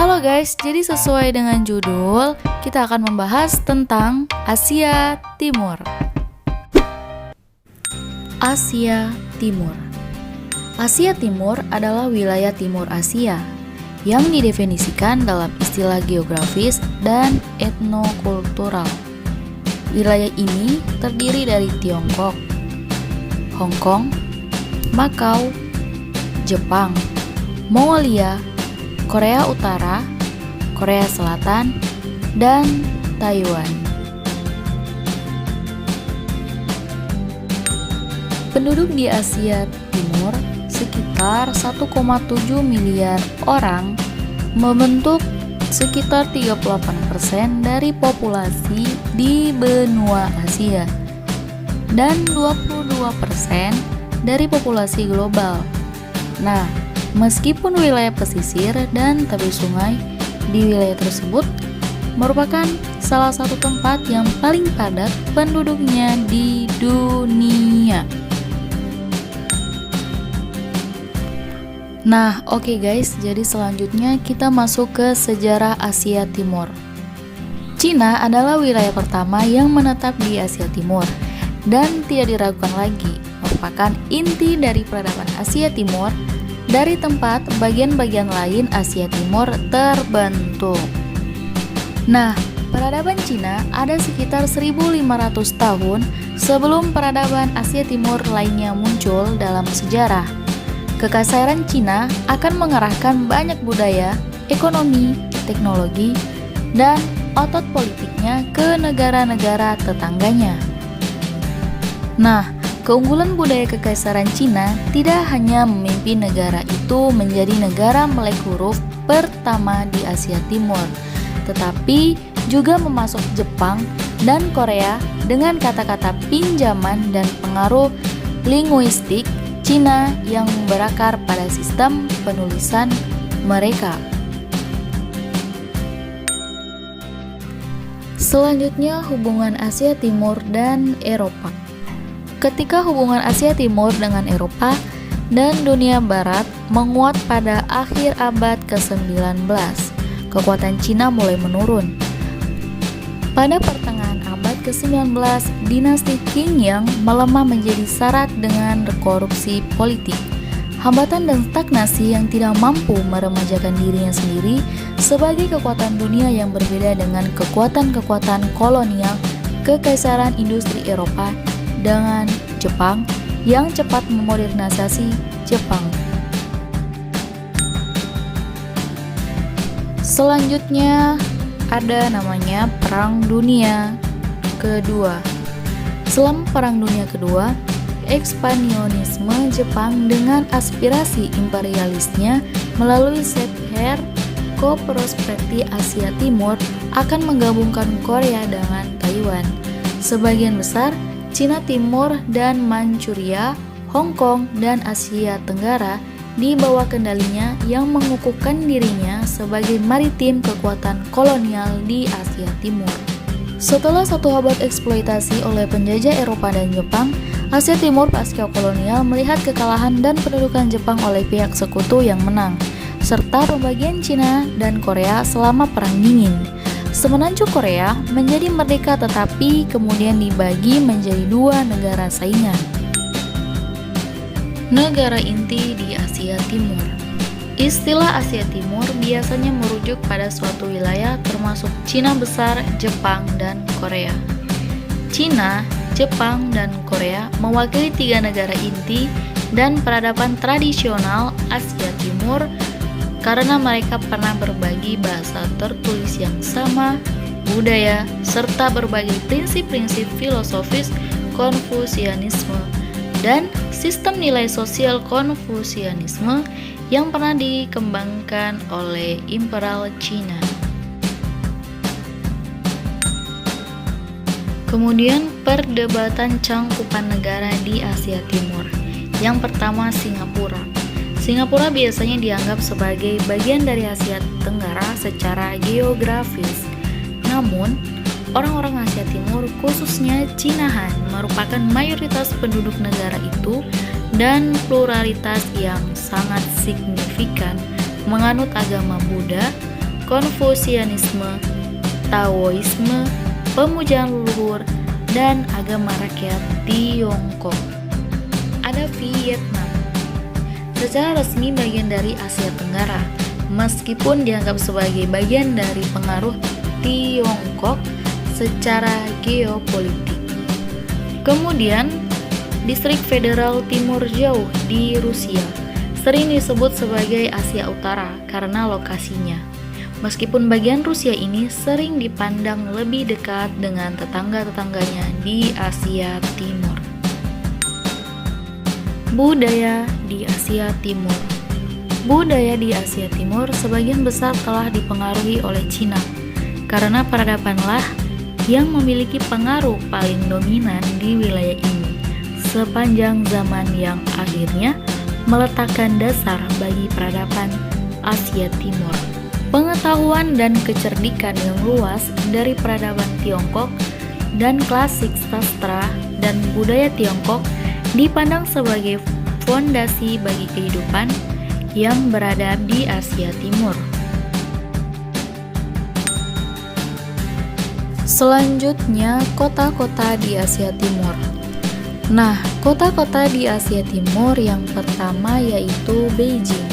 Halo guys, jadi sesuai dengan judul, kita akan membahas tentang Asia Timur. Asia Timur. Asia Timur adalah wilayah Timur Asia yang didefinisikan dalam istilah geografis dan etnokultural. Wilayah ini terdiri dari Tiongkok, Hong Kong, Makau, Jepang, Mongolia, Korea Utara, Korea Selatan, dan Taiwan. Penduduk di Asia Timur sekitar 1,7 miliar orang, membentuk sekitar 38% dari populasi di benua Asia dan 22% dari populasi global. Nah, meskipun wilayah pesisir dan tepi sungai di wilayah tersebut merupakan salah satu tempat yang paling padat penduduknya di dunia. Nah, oke guys, jadi selanjutnya kita masuk ke sejarah Asia Timur. Cina adalah wilayah pertama yang menetap di Asia Timur dan tidak diragukan lagi merupakan inti dari peradaban Asia Timur. Dari tempat bagian-bagian lain Asia Timur terbentuk. Nah, peradaban Cina ada sekitar 1.500 tahun sebelum peradaban Asia Timur lainnya muncul dalam sejarah. Kekaisaran Cina akan mengerahkan banyak budaya, ekonomi, teknologi, dan otot politiknya ke negara-negara tetangganya. Nah, keunggulan budaya Kekaisaran Cina tidak hanya memimpin negara itu menjadi negara melek huruf pertama di Asia Timur, tetapi juga memasuk Jepang dan Korea dengan kata-kata pinjaman dan pengaruh linguistik Cina yang berakar pada sistem penulisan mereka. Selanjutnya, hubungan Asia Timur dan Eropa. Ketika hubungan Asia Timur dengan Eropa dan dunia Barat menguat pada akhir abad ke-19, kekuatan Cina mulai menurun. Pada pertengahan abad ke-19, dinasti Qing melemah menjadi syarat dengan korupsi politik, hambatan dan stagnasi yang tidak mampu meremajakan dirinya sendiri sebagai kekuatan dunia yang berbeda dengan kekuatan-kekuatan kolonial Kekaisaran Industri Eropa dengan Jepang yang cepat memodernisasi Jepang. Selanjutnya ada namanya Perang Dunia Kedua. Selama Perang Dunia Kedua, ekspansionisme Jepang dengan aspirasi imperialisnya melalui Sepher Ko-Prosperity Asia Timur akan menggabungkan Korea dengan Taiwan. Sebagian besar Cina Timur dan Manchuria, Hong Kong, dan Asia Tenggara di bawah kendalinya yang mengukuhkan dirinya sebagai maritim kekuatan kolonial di Asia Timur. Setelah satu abad eksploitasi oleh penjajah Eropa dan Jepang, Asia Timur pasca kolonial melihat kekalahan dan pendudukan Jepang oleh pihak sekutu yang menang, serta pembagian Cina dan Korea selama Perang Dingin. Semenanjung Korea menjadi merdeka tetapi kemudian dibagi menjadi dua negara saingan. Negara inti di Asia Timur. Istilah Asia Timur biasanya merujuk pada suatu wilayah termasuk Cina Besar, Jepang, dan Korea. Cina, Jepang, dan Korea mewakili tiga negara inti dan peradaban tradisional Asia Timur karena mereka pernah berbagi bahasa tertulis yang sama, budaya, serta berbagai prinsip-prinsip filosofis Konfusianisme dan sistem nilai sosial Konfusianisme yang pernah dikembangkan oleh Imperial China. Kemudian perdebatan cangkupan negara di Asia Timur. Yang pertama, Singapura. Singapura biasanya dianggap sebagai bagian dari Asia Tenggara secara geografis. Namun, orang-orang Asia Timur, khususnya Cina Han, merupakan mayoritas penduduk negara itu dan pluralitas yang sangat signifikan, menganut agama Buddha, Konfusianisme, Taoisme, pemujaan leluhur, dan agama rakyat Tiongkok. Ada Vietnam. Secara resmi bagian dari Asia Tenggara, meskipun dianggap sebagai bagian dari pengaruh Tiongkok secara geopolitik. Kemudian, Distrik Federal Timur Jauh di Rusia sering disebut sebagai Asia Utara karena lokasinya. Meskipun bagian Rusia ini sering dipandang lebih dekat dengan tetangga-tetangganya di Asia Timur. Budaya di Asia Timur. Budaya di Asia Timur sebagian besar telah dipengaruhi oleh Cina, karena peradabanlah yang memiliki pengaruh paling dominan di wilayah ini sepanjang zaman yang akhirnya meletakkan dasar bagi peradaban Asia Timur. Pengetahuan dan kecerdikan yang luas dari peradaban Tiongkok dan klasik sastra dan budaya Tiongkok dipandang sebagai fondasi bagi kehidupan yang beradab di Asia Timur. Selanjutnya, kota-kota di Asia Timur. Nah, kota-kota di Asia Timur yang pertama yaitu Beijing.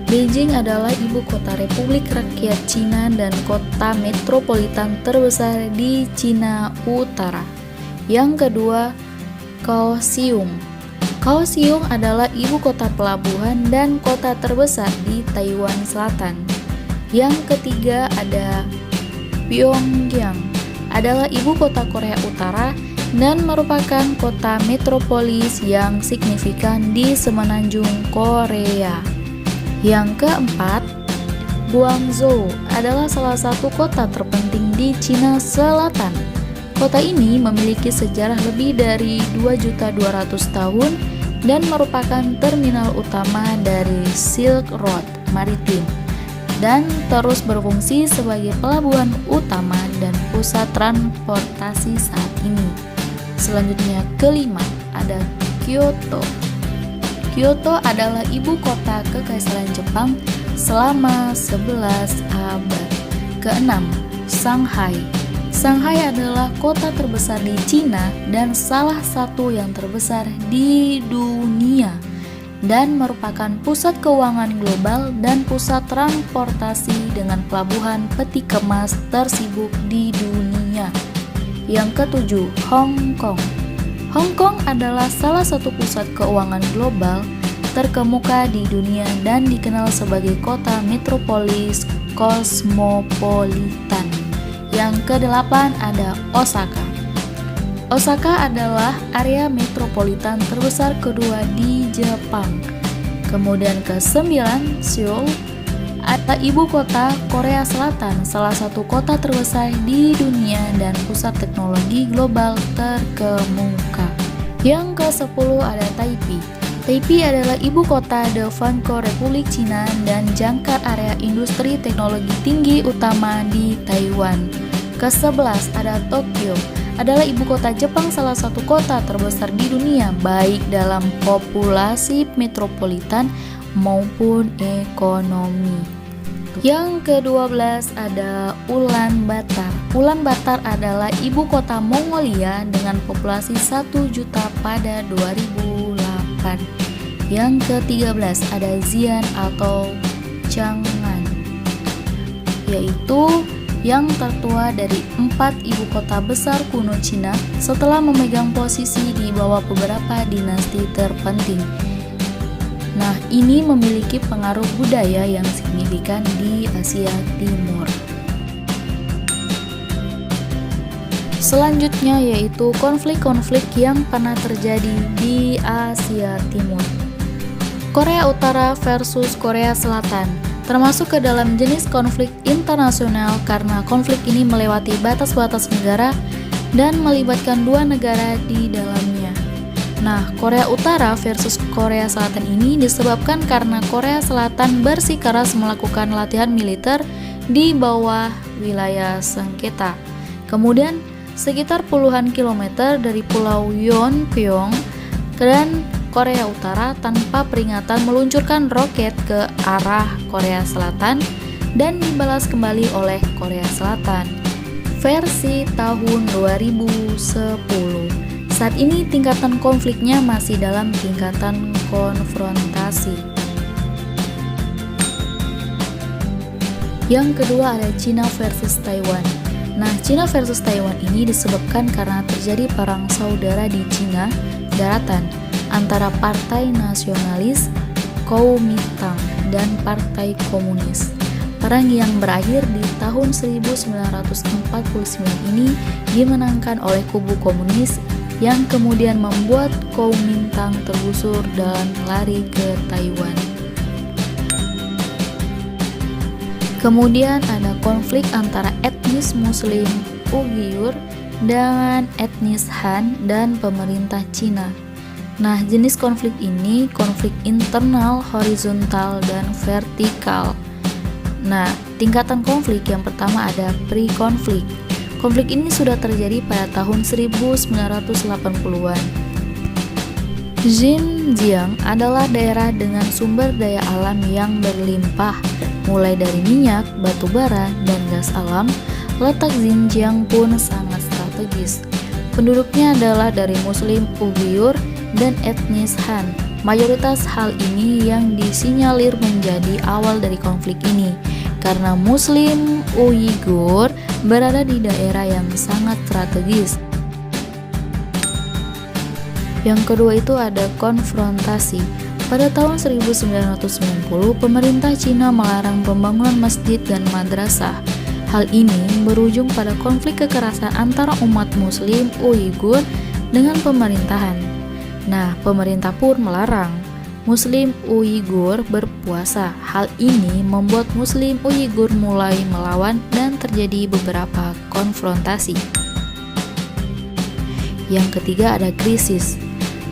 Beijing adalah ibu kota Republik Rakyat Cina dan kota metropolitan terbesar di Cina Utara. Yang kedua, Kaohsiung. Kaohsiung adalah ibu kota pelabuhan dan kota terbesar di Taiwan Selatan. Yang ketiga ada Pyongyang, adalah ibu kota Korea Utara dan merupakan kota metropolis yang signifikan di semenanjung Korea. Yang keempat, Guangzhou adalah salah satu kota terpenting di Cina Selatan. Kota ini memiliki sejarah lebih dari 2.200.000 tahun dan merupakan terminal utama dari Silk Road maritim dan terus berfungsi sebagai pelabuhan utama dan pusat transportasi saat ini. Selanjutnya kelima, ada Kyoto. Kyoto adalah ibu kota Kekaisaran Jepang selama 11 abad. Keenam, Shanghai. Shanghai adalah kota terbesar di Cina dan salah satu yang terbesar di dunia dan merupakan pusat keuangan global dan pusat transportasi dengan pelabuhan peti kemas tersibuk di dunia. Yang ketujuh, Hong Kong. Hong Kong adalah salah satu pusat keuangan global terkemuka di dunia dan dikenal sebagai kota metropolis kosmopolitan. Yang kedelapan ada Osaka. Osaka adalah area metropolitan terbesar kedua di Jepang. Kemudian ke-9, Seoul adalah ibu kota Korea Selatan, salah satu kota terbesar di dunia dan pusat teknologi global terkemuka. Yang ke-10 ada Taipei. Taipei adalah ibu kota The Franco Republik Cina dan jangkar area industri teknologi tinggi utama di Taiwan. Ke-11 ada Tokyo, adalah ibu kota Jepang, salah satu kota terbesar di dunia baik dalam populasi metropolitan maupun ekonomi. Yang ke-12 ada Ulaanbaatar. Ulaanbaatar adalah ibu kota Mongolia dengan populasi 1 juta pada 2008. Yang ke-13 ada Xi'an atau Chang'an, yaitu yang tertua dari 4 ibu kota besar kuno Cina setelah memegang posisi di bawah beberapa dinasti terpenting. Nah, ini memiliki pengaruh budaya yang signifikan di Asia Timur. Selanjutnya yaitu konflik-konflik yang pernah terjadi di Asia Timur. Korea Utara versus Korea Selatan termasuk ke dalam jenis konflik internasional karena konflik ini melewati batas-batas negara dan melibatkan dua negara di dalamnya. Nah, Korea Utara versus Korea Selatan ini disebabkan karena Korea Selatan bersikeras melakukan latihan militer di bawah wilayah sengketa. Kemudian, sekitar puluhan kilometer dari Pulau Yeonpyeong dan Korea Utara tanpa peringatan meluncurkan roket ke arah Korea Selatan dan dibalas kembali oleh Korea Selatan. Versi tahun 2010. Saat ini tingkatan konfliknya masih dalam tingkatan konfrontasi. Yang kedua ada Cina versus Taiwan. Nah, Cina versus Taiwan ini disebabkan karena terjadi perang saudara di Cina daratan antara Partai Nasionalis Kuomintang dan Partai Komunis. Perang yang berakhir di tahun 1949 ini dimenangkan oleh kubu komunis yang kemudian membuat Kuomintang tergusur dan lari ke Taiwan. Kemudian ada konflik antara etnis Muslim Uighur dengan etnis Han dan pemerintah Cina. Nah, jenis konflik ini konflik internal, horizontal, dan vertikal. Nah, tingkatan konflik yang pertama ada pre-konflik. Konflik ini sudah terjadi pada tahun 1980-an. Xinjiang adalah daerah dengan sumber daya alam yang berlimpah, mulai dari minyak, batu bara, dan gas alam. Letak Xinjiang pun sangat strategis. Penduduknya adalah dari Muslim Uighur dan etnis Han. Mayoritas hal ini yang disinyalir menjadi awal dari konflik ini, karena Muslim Uighur berada di daerah yang sangat strategis. Yang kedua itu ada konfrontasi. Pada tahun 1990, pemerintah Cina melarang pembangunan masjid dan madrasah. Hal ini berujung pada konflik kekerasan antara umat Muslim Uighur dengan pemerintahan. Nah, pemerintah pun melarang Muslim Uighur berpuasa. Hal ini membuat Muslim Uighur mulai melawan dan terjadi beberapa konfrontasi. Yang ketiga ada krisis.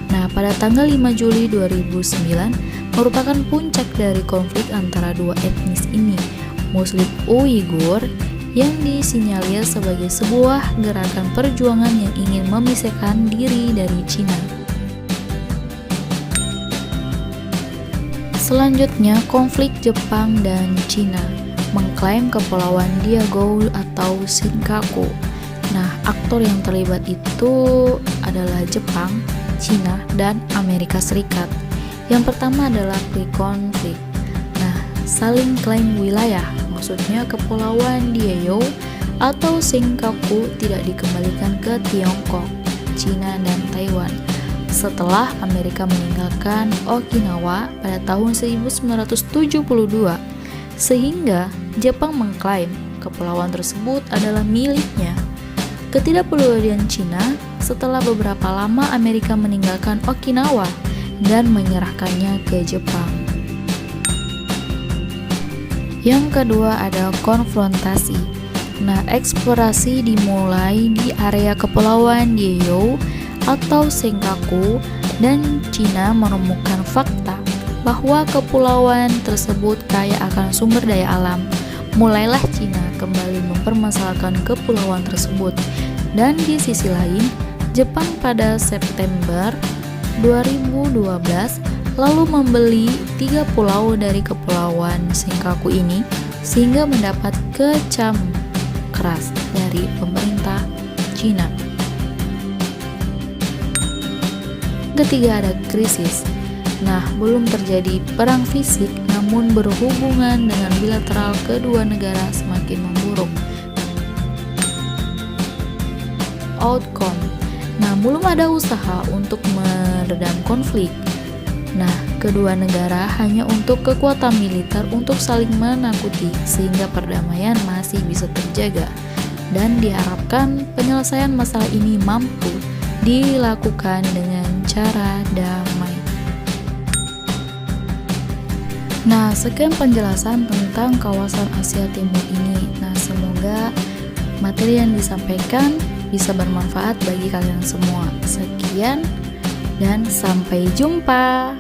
Nah, pada tanggal 5 Juli 2009 merupakan puncak dari konflik antara dua etnis ini, Muslim Uighur yang disinyalir sebagai sebuah gerakan perjuangan yang ingin memisahkan diri dari Cina. Selanjutnya, konflik Jepang dan Cina mengklaim kepulauan Diaoyu atau Senkaku. Nah, aktor yang terlibat itu adalah Jepang, Cina, dan Amerika Serikat. Yang pertama adalah pre-konflik. Nah, saling klaim wilayah, maksudnya kepulauan Diaoyu atau Senkaku tidak dikembalikan ke Tiongkok, Cina, dan Taiwan. Setelah Amerika meninggalkan Okinawa pada tahun 1972, sehingga Jepang mengklaim kepulauan tersebut adalah miliknya. Ketidakpedulian Cina setelah beberapa lama Amerika meninggalkan Okinawa dan menyerahkannya ke Jepang. Yang kedua ada konfrontasi. Nah, eksplorasi dimulai di area kepulauan Diaoyu atau Senkaku dan Cina menemukan fakta bahwa kepulauan tersebut kaya akan sumber daya alam. Mulailah Cina kembali mempermasalahkan kepulauan tersebut. Dan di sisi lain, Jepang pada September 2012 lalu membeli 3 pulau dari kepulauan Senkaku ini sehingga mendapat kecam keras dari pemerintah Cina. Ketiga ada krisis. Nah, belum terjadi perang fisik, namun berhubungan dengan bilateral kedua negara semakin memburuk. Outcome. Nah, belum ada usaha untuk meredam konflik. Nah, kedua negara hanya untuk kekuatan militer untuk saling menakuti sehingga perdamaian masih bisa terjaga. Dan diharapkan penyelesaian masalah ini mampu dilakukan dengan cara damai. Nah, sekian penjelasan tentang kawasan Asia Timur ini. Nah, semoga materi yang disampaikan bisa bermanfaat bagi kalian semua. Sekian dan sampai jumpa.